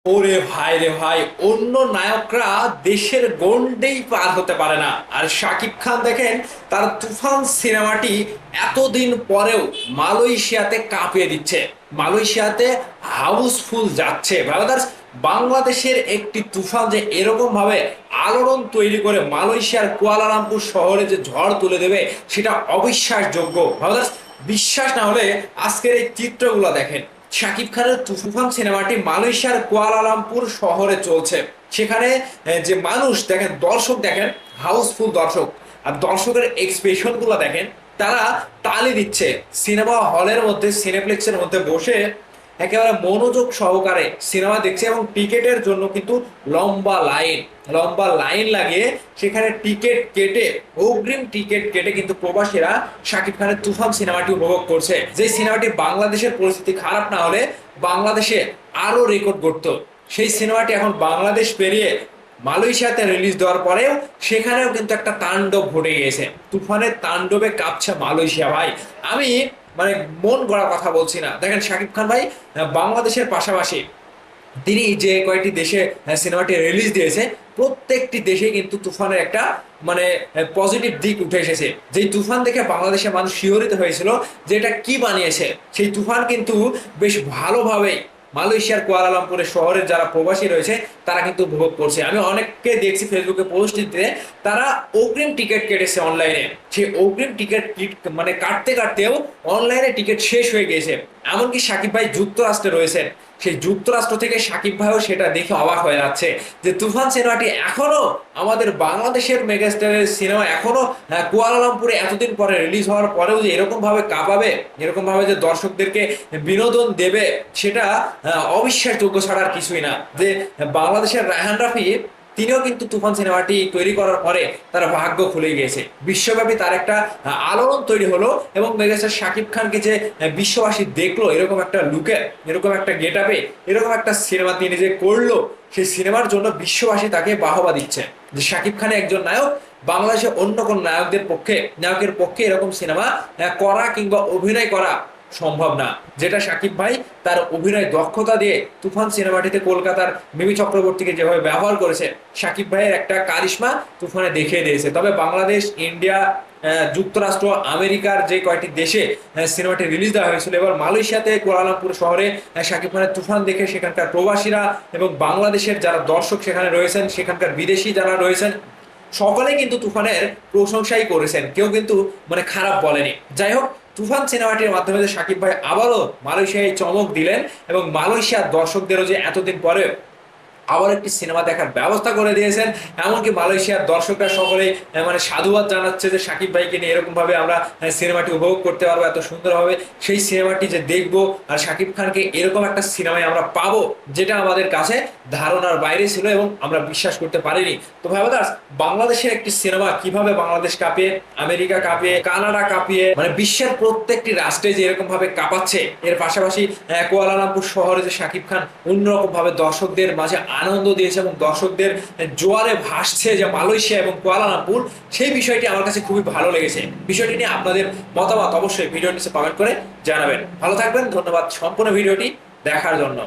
ওরে ভাই রে ভাই, অন্য নায়করা দেশের গন্ডেই পার হতে পারে না, আর শাকিব খান দেখেন তার তুফান সিনেমাটি এতদিন পরেও মালয়েশিয়াতে কাঁপিয়ে দিচ্ছে। মালয়েশিয়াতে হাউসফুল যাচ্ছে ব্রাদার্স। বাংলাদেশের একটি তুফান যে এরকম ভাবে আলোড়ন তৈরি করে মালয়েশিয়ার কুয়ালালামপুর শহরে যে ঝড় তুলে দেবে, সেটা অবিশ্বাসযোগ্য ব্রাদার্স। বিশ্বাস না হলে আজকের এই চিত্রগুলো দেখেন। শাকিব খানের তুফান সিনেমাটি মালয়েশিয়ার কুয়ালালামপুর শহরে চলছে। সেখানে যে মানুষ দেখেন, দর্শক দেখেন, হাউসফুল দর্শক। আর দর্শকের এক্সপ্রেশন গুলো দেখেন, তারা তালি দিচ্ছে সিনেমা হলের মধ্যে, সিনেপ্লেক্সের মধ্যে বসে একেবারে মনোযোগ সহকারে সিনেমা দেখছে। এবং টিকেটের জন্য কিন্তু লম্বা লাইন, লম্বা লাইন লাগিয়ে সেখানে টিকিট কেটে, অগ্রিম টিকিট কেটে কিন্তু প্রবাসীরা শাকিব খানের তুফান সিনেমাটি উপভোগ করছে। যে সিনেমাটি বাংলাদেশের পরিস্থিতি খারাপ না হলে বাংলাদেশে আরো রেকর্ড করতো। সেই সিনেমাটি এখন বাংলাদেশ পেরিয়ে মালয়েশিয়াতে রিলিজ দেওয়ার পরেও সেখানেও কিন্তু একটা তাণ্ডব ঘটে গিয়েছে। তুফানের তাণ্ডবে কাঁপছে মালয়েশিয়া ভাই। আমি মানে মন গড়া কথা বলছি না। দেখেন শাকিব খান ভাই বাংলাদেশের পাশাপাশি তিনি যে কয়েকটি দেশে সিনেমাটি রিলিজ দিয়েছে, প্রত্যেকটি দেশে কিন্তু তুফানের একটা মানে পজিটিভ দিক উঠে এসেছে। যেই তুফান দেখে বাংলাদেশের মানুষ শিহরিত হয়েছিল যে এটা কি বানিয়েছে, সেই তুফান কিন্তু বেশ ভালোভাবে মালয়েশিয়ার কুয়ালালামপুরের শহরের যারা প্রবাসী রয়েছে তারা কিন্তু উপভোগ করছে। আমি অনেককে দেখছি ফেসবুকে পোস্ট দিতে, তারা অগ্রিম টিকিট কেটেছে অনলাইনে। সেই অগ্রিম টিকিট মানে কাটতে কাটতেও অনলাইনে টিকিট শেষ হয়ে গিয়েছে। এমনকি সাকিব ভাই যুক্তরাষ্ট্রে রয়েছেন, সেই যুক্তরাষ্ট্র থেকে সাকিব ভাইও সেটা দেখে অবাক হয়ে যাচ্ছে যে তুফান সিনেমাটি এখনো আমাদের বাংলাদেশের মেগাস্টারের সিনেমা এখনো কুয়ালালামপুরে এতদিন পরে রিলিজ হওয়ার পরেও যে এরকম ভাবে কাঁপাবে, এরকম ভাবে যে দর্শকদেরকে বিনোদন দেবে, সেটা অবিশ্বাসযোগ্য ছাড়া আর কিছুই না। যে বাংলাদেশের রায়হান রাফি, তিনিও কিন্তু তুফান সিনেমাটি তৈরি করার পরে তার ভাগ্য খুলে গিয়েছে। বিশ্বব্যাপী তার একটা আলোড়ন তৈরি হলো এবং মেগাস্টার শাকিব খানকে যে বিশ্ববাসী দেখলো এরকম একটা লুকে, এরকম একটা গেট আপে, এরকম একটা সিনেমা তিনি যে করলো, সেই সিনেমার জন্য বিশ্ববাসী তাকে বাহবা দিচ্ছে যে শাকিব খান একজন নায়ক। বাংলাদেশে অন্য কোন নায়কের পক্ষে এরকম সিনেমা করা কিংবা অভিনয় করা সম্ভব না, যেটা শাকিব ভাই তার অভিনয় দক্ষতা দিয়ে তুফান সিনেমাটিতে কলকাতার মিমি চক্রবর্তীকে যেভাবে ব্যবহার করেছে, শাকিব ভাইয়ের একটা কারিশমা তুফানে দেখিয়ে দিয়েছে। তবে বাংলাদেশ, ইন্ডিয়া, যুক্তরাষ্ট্র, আমেরিকার যে কয়েকটি দেশে সিনেমাটি রিলিজ দেওয়া হয়েছিল, এবার মালয়েশিয়াতে কুয়ালালামপুর শহরে শাকিব খানের তুফান দেখে সেখানকার প্রবাসীরা এবং বাংলাদেশের যারা দর্শক সেখানে রয়েছেন, সেখানকার বিদেশি যারা রয়েছেন, সকলেই কিন্তু তুফানের প্রশংসাই করেছেন, কেউ কিন্তু মানে খারাপ বলেনি। যাই হোক, তুফান সিনেমাটির মাধ্যমে যে শাকিব ভাই আবারও মালয়েশিয়ায় চমক দিলেন এবং মালয়েশিয়ার দর্শকদেরও যে এতদিন পরে আবার একটি সিনেমা দেখার ব্যবস্থা করে দিয়েছেন। এমনকি মালয়েশিয়ার দর্শকরা সকলেই মানে সাধুবাদ জানাচ্ছে যে শাকিব ভাইকে নিয়ে এরকম ভাবে আমরা সিনেমাটি উপভোগ করতে পারবো এত সুন্দরভাবে। সেই সিনেমাটি যে দেখবো আর শাকিব খানকে এরকম একটা সিনেমায় আমরা পাবো, যেটা আমাদের কাছে ধারণার বাইরে ছিল এবং আমরা বিশ্বাস করতে পারিনি। তো ভাই দাস, বাংলাদেশের একটি সিনেমা কিভাবে বাংলাদেশ কাঁপিয়ে, আমেরিকা কাঁপিয়ে, কানাডা কাঁপিয়ে, মানে বিশ্বের প্রত্যেকটি রাষ্ট্রে যে এরকম ভাবে কাঁপাচ্ছে, এর পাশাপাশি কুয়ালালামপুর শহরে যে শাকিব খান অন্যরকম ভাবে দর্শকদের মাঝে আনন্দ দিয়েছে এবং দর্শকদের জোয়ারে ভাসছে যে মালয়েশিয়া এবং কুয়ালালামপুর, সেই বিষয়টি আমার কাছে খুবই ভালো লেগেছে। বিষয়টি নিয়ে আপনাদের মতামত অবশ্যই ভিডিওর নিচে কমেন্ট করে জানাবেন। ভালো থাকবেন, ধন্যবাদ সম্পূর্ণ ভিডিওটি দেখার জন্য।